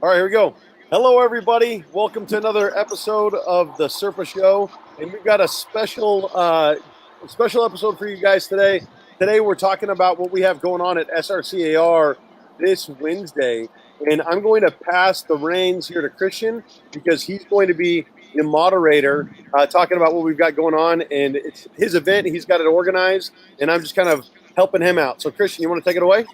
All right, here we go. Hello, everybody. Welcome to another episode of the Serpa Show, and we've got a special episode for you guys today. Today, we're talking about what we have going on at SRCAR this Wednesday, and I'm going to pass the reins here to Kristian because he's going to be the moderator, talking about what we've got going on, and it's his event. He's got it organized, and I'm just kind of helping him out. So, Kristian, you want to take it away?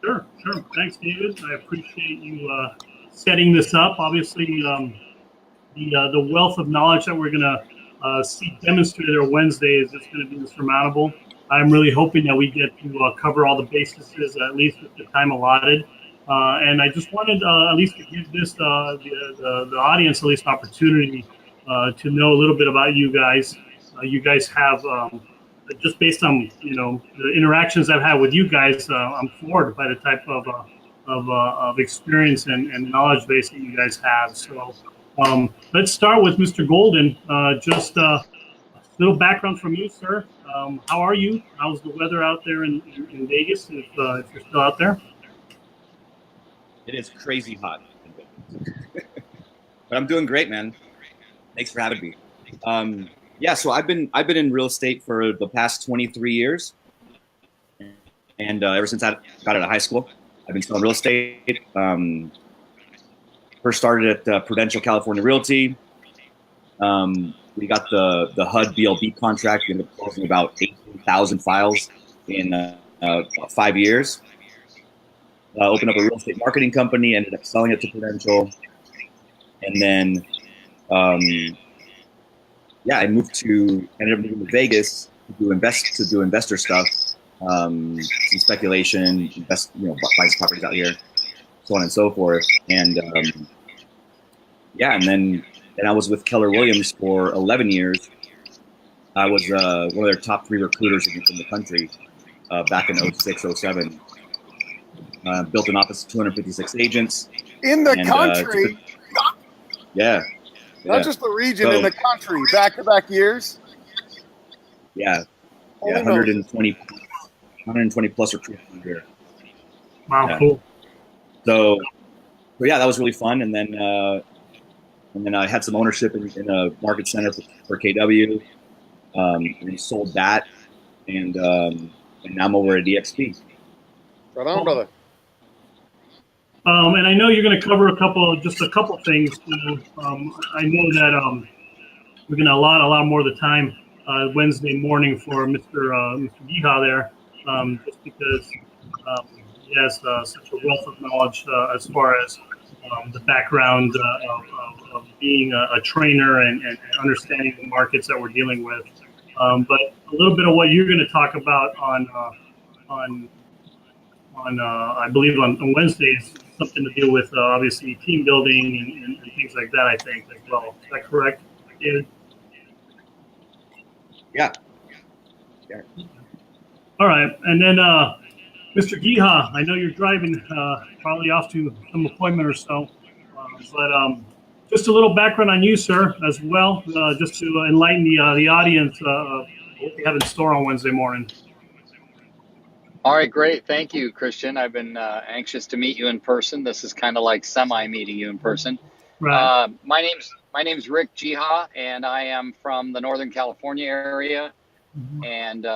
Sure. Thanks, David. I appreciate you setting this up. Obviously, the wealth of knowledge that we're going to see demonstrated on Wednesday is just going to be insurmountable. I'm really hoping that we get to cover all the bases, at least with the time allotted. And I just wanted at least to give this the audience at least an opportunity to know a little bit about you guys. You guys have just based on the interactions I've had with you guys, I'm floored by the type of experience and knowledge base that you guys have. So let's start with Mr. Golden. Just a little background from you, sir. How are you? How's the weather out there in Vegas? If you're still out there. It is crazy hot, but I'm doing great, man. Thanks for having me. Yeah, so I've been in real estate for the past 23 years, and ever since I got out of high school, I've been selling real estate. First started at Prudential California Realty. We got the HUD BLB contract. We ended up closing about 18,000 files in 5 years. Opened up a real estate marketing company. Ended up selling it to Prudential, and then. Yeah, I ended up moving to Vegas to do investor stuff, some speculation, buy properties out here, so on and so forth. And and then I was with Keller Williams for 11 years. I was one of their top 3 recruiters in the country back in 06, 07. Built an office of 256 agents. In the country? Yeah. Not just the region, in the country, back-to-back years. Yeah, 120 plus recruits a year. Wow, yeah. Cool. So yeah, that was really fun. And then I had some ownership in a market center for KW, and sold that, and now I'm over at EXP. Right on, brother. And I know you're going to cover a couple things. I know that we're going to allot a lot more of the time Wednesday morning for Mr. Geha there, just because he has such a wealth of knowledge as far as the background of being a trainer and understanding the markets that we're dealing with. But a little bit of what you're going to talk about on I believe on Wednesdays, something to do with obviously team building and things like that, I think, as well. Is that correct, David? Yeah. All right. And then Mr. Geha, I know you're driving probably off to some appointment or so, but just a little background on you, sir, as well, just to enlighten the audience of what we have in store on Wednesday morning. All right, great. Thank you, Kristian. I've been anxious to meet you in person. This is kind of like semi-meeting you in person. Right. My name's Rick Geha, and I am from the Northern California area. Mm-hmm. And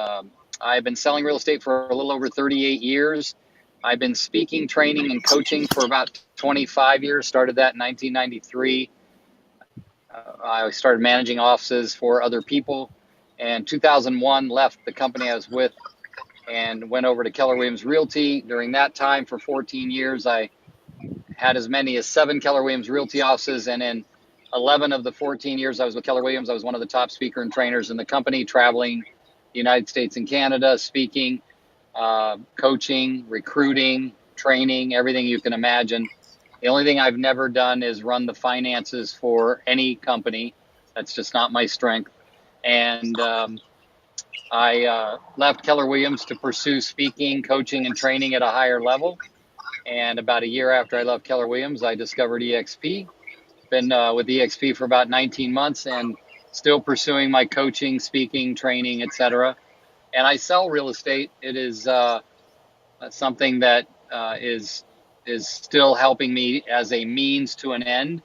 I've been selling real estate for a little over 38 years. I've been speaking, training, and coaching for about 25 years. Started that in 1993. I started managing offices for other people. And 2001, left the company I was with and went over to Keller Williams Realty. During that time, for 14 years, I had as many as 7 Keller Williams Realty offices. And in 11 of the 14 years I was with Keller Williams, I was one of the top speaker and trainers in the company, traveling the United States and Canada, speaking, coaching, recruiting, training, everything you can imagine. The only thing I've never done is run the finances for any company. That's just not my strength. And I left Keller Williams to pursue speaking, coaching, and training at a higher level. And about a year after I left Keller Williams, I discovered EXP. Been with EXP for about 19 months and still pursuing my coaching, speaking, training, etc. And I sell real estate. It is something that is is still helping me as a means to an end.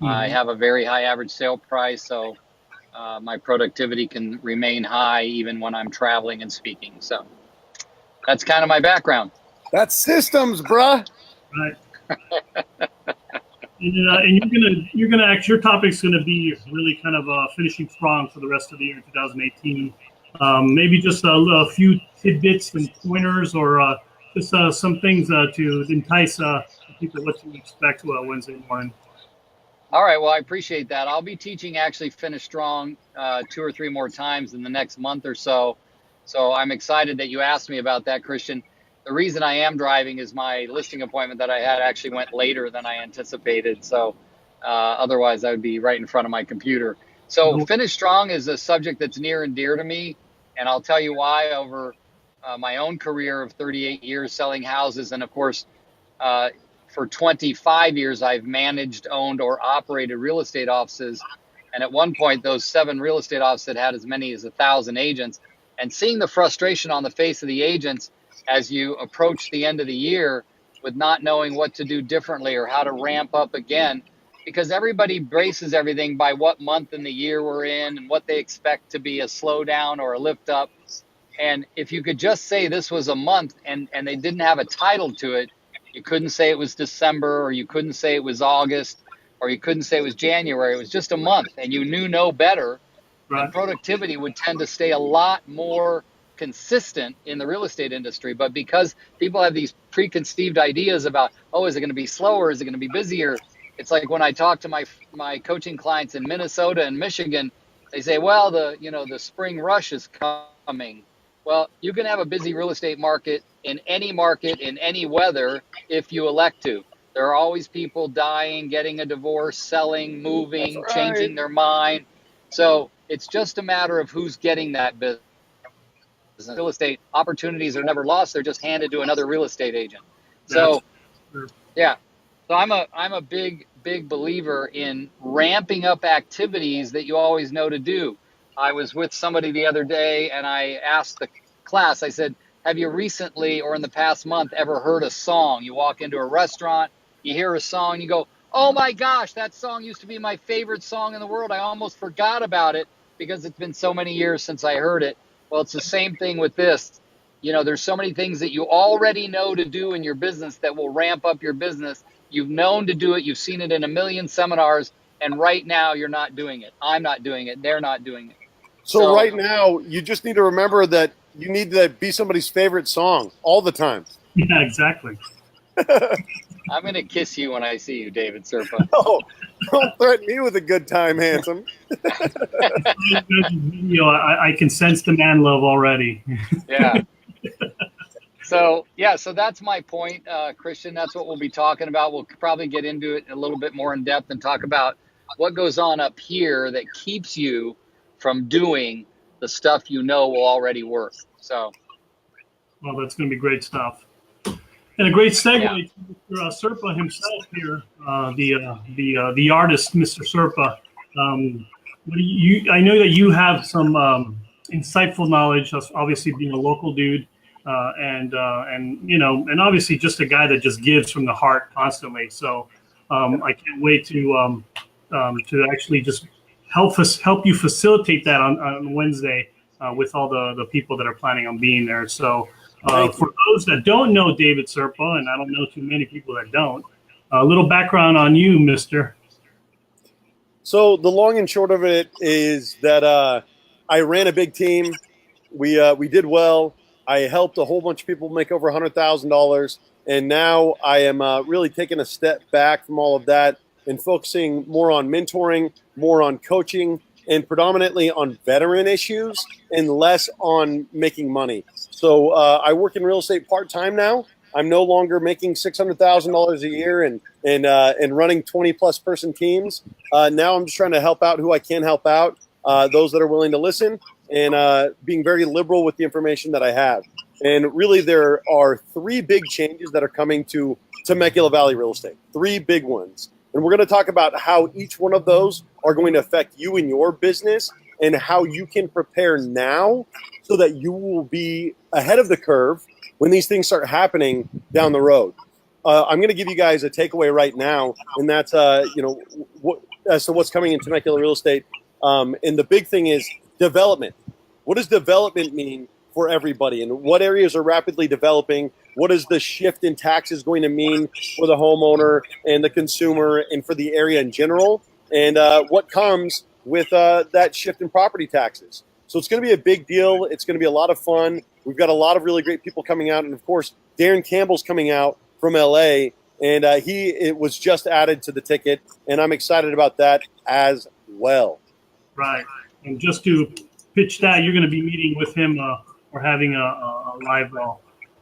I have a very high average sale price, so my productivity can remain high even when I'm traveling and speaking. So that's kind of my background. That's systems, bruh. Right. And you're gonna actually, your topic's gonna be really kind of finishing strong for the rest of the year in 2018. Maybe just a few tidbits and pointers, or just some things to entice people what to expect Wednesday morning. All right. Well, I appreciate that. I'll be teaching actually Finish Strong 2 or 3 more times in the next month or so. So I'm excited that you asked me about that, Kristian. The reason I am driving is my listing appointment that I had actually went later than I anticipated. So otherwise I would be right in front of my computer. So Finish Strong is a subject that's near and dear to me. And I'll tell you why. Over my own career of 38 years selling houses, and of course, for 25 years, I've managed, owned, or operated real estate offices. And at one point, those 7 real estate offices had as many as 1,000 agents. And seeing the frustration on the face of the agents as you approach the end of the year with not knowing what to do differently or how to ramp up again, because everybody braces everything by what month in the year we're in and what they expect to be a slowdown or a lift up. And if you could just say this was a month and they didn't have a title to it, you couldn't say it was December, or you couldn't say it was August, or you couldn't say it was January. It was just a month, and you knew no better. Right. And productivity would tend to stay a lot more consistent in the real estate industry. But because people have these preconceived ideas about, oh, is it going to be slower? Is it going to be busier? It's like when I talk to my coaching clients in Minnesota and Michigan, they say, well, the spring rush is coming. Well, you can have a busy real estate market in any weather if you elect to. There are always people dying, getting a divorce, selling, moving, changing their mind. So it's just a matter of who's getting that business. Real estate opportunities are never lost. They're just handed to another real estate agent. So, yeah. So I'm a big believer in ramping up activities that you always know to do. I was with somebody the other day and I asked the class, I said, have you recently or in the past month ever heard a song? You walk into a restaurant, you hear a song, you go, oh my gosh, that song used to be my favorite song in the world. I almost forgot about it because it's been so many years since I heard it. Well, it's the same thing with this. There's so many things that you already know to do in your business that will ramp up your business. You've known to do it. You've seen it in a million seminars. And right now you're not doing it. I'm not doing it. They're not doing it. So right now, you just need to remember that you need to be somebody's favorite song all the time. Yeah, exactly. I'm going to kiss you when I see you, David Serpa. No, don't threaten me with a good time, handsome. I can sense the man love already. Yeah. So that's my point, Kristian. That's what we'll be talking about. We'll probably get into it a little bit more in depth and talk about what goes on up here that keeps you from doing the stuff will already work. So, well, that's going to be great stuff, and a great segue to Mr. Serpa himself here, the artist, Mr. Serpa. I know that you have some insightful knowledge, obviously being a local dude, and obviously just a guy that just gives from the heart constantly. So I can't wait to actually just help you facilitate that on Wednesday with all the people that are planning on being there. So for those that don't know David Serpa, and I don't know too many people that don't, a little background on you, mister. So the long and short of it is that I ran a big team. We did well. I helped a whole bunch of people make over $100,000. And now I am really taking a step back from all of that and focusing more on mentoring, more on coaching, and predominantly on veteran issues and less on making money. So I work in real estate part-time now. I'm no longer making $600,000 a year and running 20-plus person teams. Now I'm just trying to help out who I can help out, those that are willing to listen, and being very liberal with the information that I have. And really there are 3 big changes that are coming to Temecula Valley real estate, 3 big ones. And we're going to talk about how each one of those are going to affect you and your business and how you can prepare now so that you will be ahead of the curve when these things start happening down the road. I'm going to give you guys a takeaway right now, and that's as to what's coming in Temecula real estate. And the big thing is development. What does development mean for everybody, and what areas are rapidly developing? What is the shift in taxes going to mean for the homeowner and the consumer and for the area in general? And what comes with that shift in property taxes? So it's going to be a big deal. It's going to be a lot of fun. We've got a lot of really great people coming out. And, of course, Darren Campbell's coming out from L.A., and it was just added to the ticket, and I'm excited about that as well. Right. And just to pitch that, you're going to be meeting with him or having a live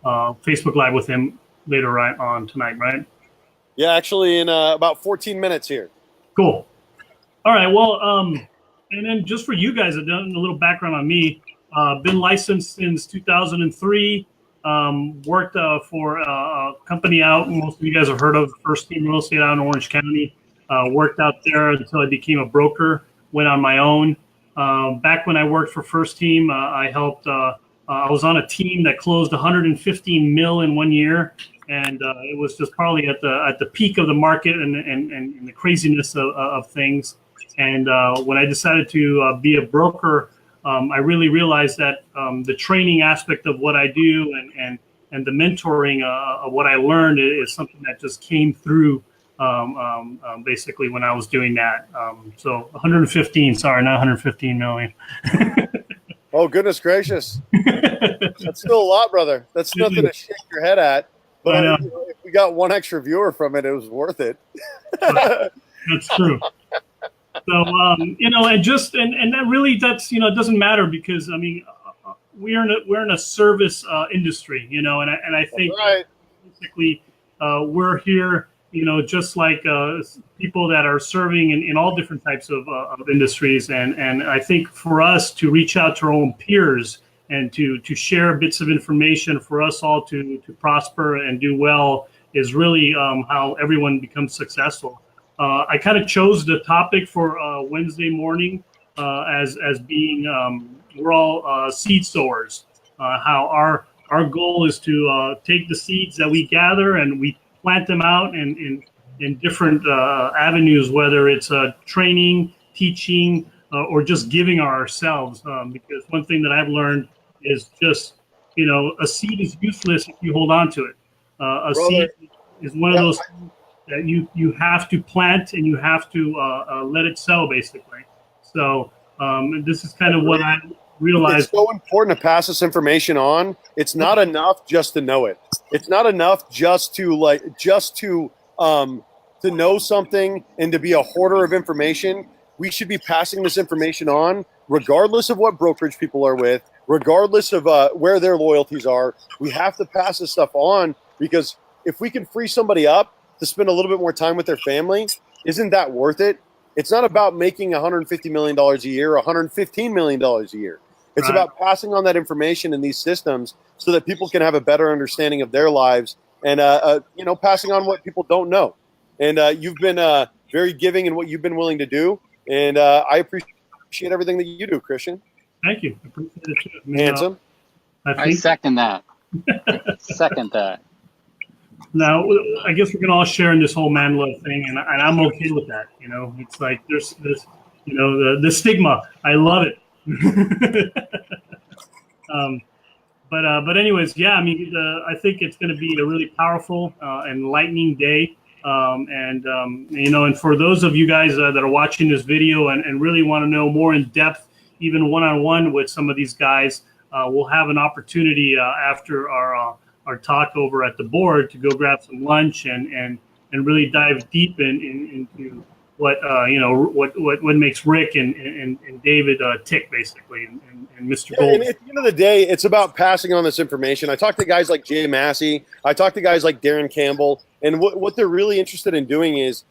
Facebook Live with him later on tonight, right? Yeah, actually in about 14 minutes here. Cool. All right. Well, and then just for you guys, I've done a little background on me. Been licensed since 2003. Worked for a company out, most of you guys have heard of, First Team Real Estate out in Orange County. Worked out there until I became a broker, went on my own. Back when I worked for First Team, I helped, I was on a team that closed 115 mil in 1 year. And it was just probably at the peak of the market and the craziness of things. And when I decided to be a broker, I really realized that the training aspect of what I do and the mentoring of what I learned is something that just came through basically when I was doing that. So 115, sorry, not 115 million. Oh, goodness gracious. That's still a lot, brother. That's nothing to shake your head at. But if we got one extra viewer from it, it was worth it. That's true. So, and just, and that really, that's, it doesn't matter because, I mean, we're in a service industry, and I think basically we're here, just like people that are serving in all different types of industries. And I think for us to reach out to our own peers and to share bits of information for us all to prosper and do well is really how everyone becomes successful. I kind of chose the topic for Wednesday morning as being we're all seed sowers. How our goal is to take the seeds that we gather and we plant them out in different avenues, whether it's training, teaching, or just giving ourselves. Because one thing that I've learned is just, a seed is useless if you hold on to it. Seed is one of those things that you have to plant and you have to let it sow, basically. So this is kind of what I realized. It's so important to pass this information on. It's not enough just to know it. It's not enough just to know something and to be a hoarder of information. We should be passing this information on, regardless of what brokerage people are with, regardless of where their loyalties are. We have to pass this stuff on, because if we can free somebody up to spend a little bit more time with their family, isn't that worth it? It's not about making $150 million a year, $115 million a year. It's about passing on that information in these systems so that people can have a better understanding of their lives and, passing on what people don't know. And you've been very giving in what you've been willing to do. And I appreciate everything that you do, Kristian. Thank you. I appreciate it too. Handsome. I second that. Second that. Now, I guess we're going to all share in this whole man love thing, and I'm okay with that. It's like there's the stigma. I love it. But anyways, yeah, I mean, I think it's going to be a really powerful, enlightening day. And for those of you guys that are watching this video and really want to know more in depth, even one-on-one with some of these guys, we'll have an opportunity after our talk over at the board to go grab some lunch and really dive deep into what makes Rick and David tick, basically, and Mr. Gold. And at the end of the day, it's about passing on this information. I talk to guys like Jay Massey. I talk to guys like Darren Campbell. And what they're really interested in doing is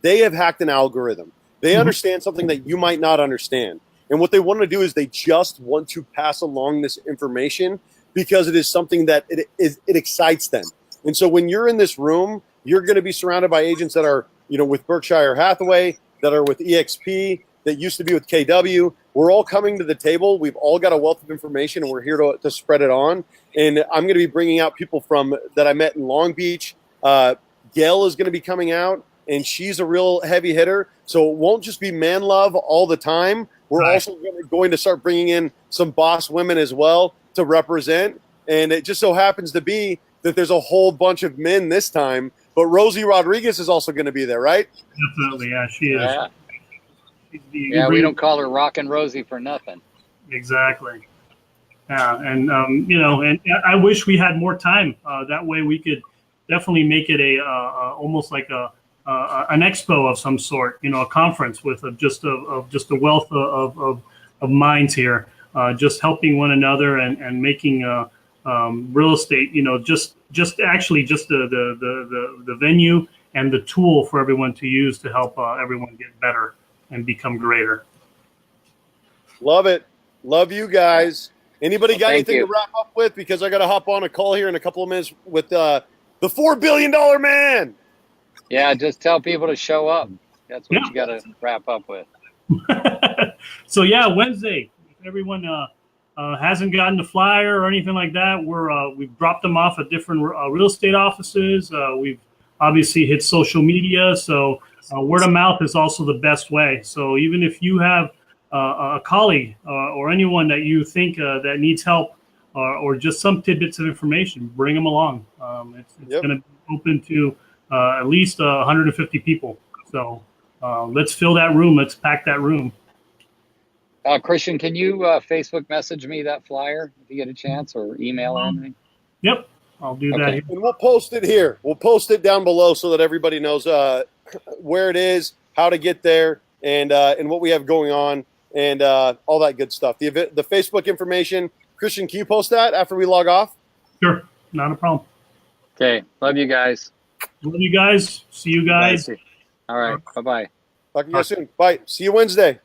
they have hacked an algorithm. They understand something that you might not understand. And what they want to do is they just want to pass along this information because it is something that it excites them. And so when you're in this room, you're going to be surrounded by agents that are, with Berkshire Hathaway, that are with EXP, that used to be with KW. We're all coming to the table. We've all got a wealth of information, and we're here to spread it on. And I'm going to be bringing out people that I met in Long Beach, Gail is going to be coming out, and she's a real heavy hitter. So it won't just be man love all the time. We're also going to start bringing in some boss women as well to represent. And it just so happens to be that there's a whole bunch of men this time. But Rosie Rodriguez is also going to be there, right? Definitely, yeah, she is. Yeah, we don't call her Rockin' Rosie for nothing. Exactly. Yeah, and and I wish we had more time. That way, we could definitely make it almost like an expo of some sort. A conference with just a wealth of minds here, just helping one another and making real estate. Just the venue and the tool for everyone to use to help everyone get better and become greater. Love it. Love you guys. Anybody got anything you. to wrap up with? Because I got to hop on a call here in a couple of minutes with the $4 billion man. Yeah, just tell people to show up. That's what you got to wrap up with. So yeah, Wednesday. If everyone hasn't gotten the flyer or anything like that, we've dropped them off at different real estate offices. We've obviously hit social media. So word of mouth is also the best way. So even if you have a colleague or anyone that you think that needs help or just some tidbits of information, bring them along. It's going to be open to at least 150 people. So let's fill that room. Let's pack that room. Kristian, can you Facebook message me that flyer if you get a chance, or email or anything? Yep, I'll do that. And we'll post it here. We'll post it down below so that everybody knows where it is, how to get there, and what we have going on, and all that good stuff. The Facebook information. Kristian, can you post that after we log off? Sure, not a problem. Okay, love you guys. Love you guys. See you guys. All right, bye-bye. Talk to you guys soon. Bye. See you Wednesday.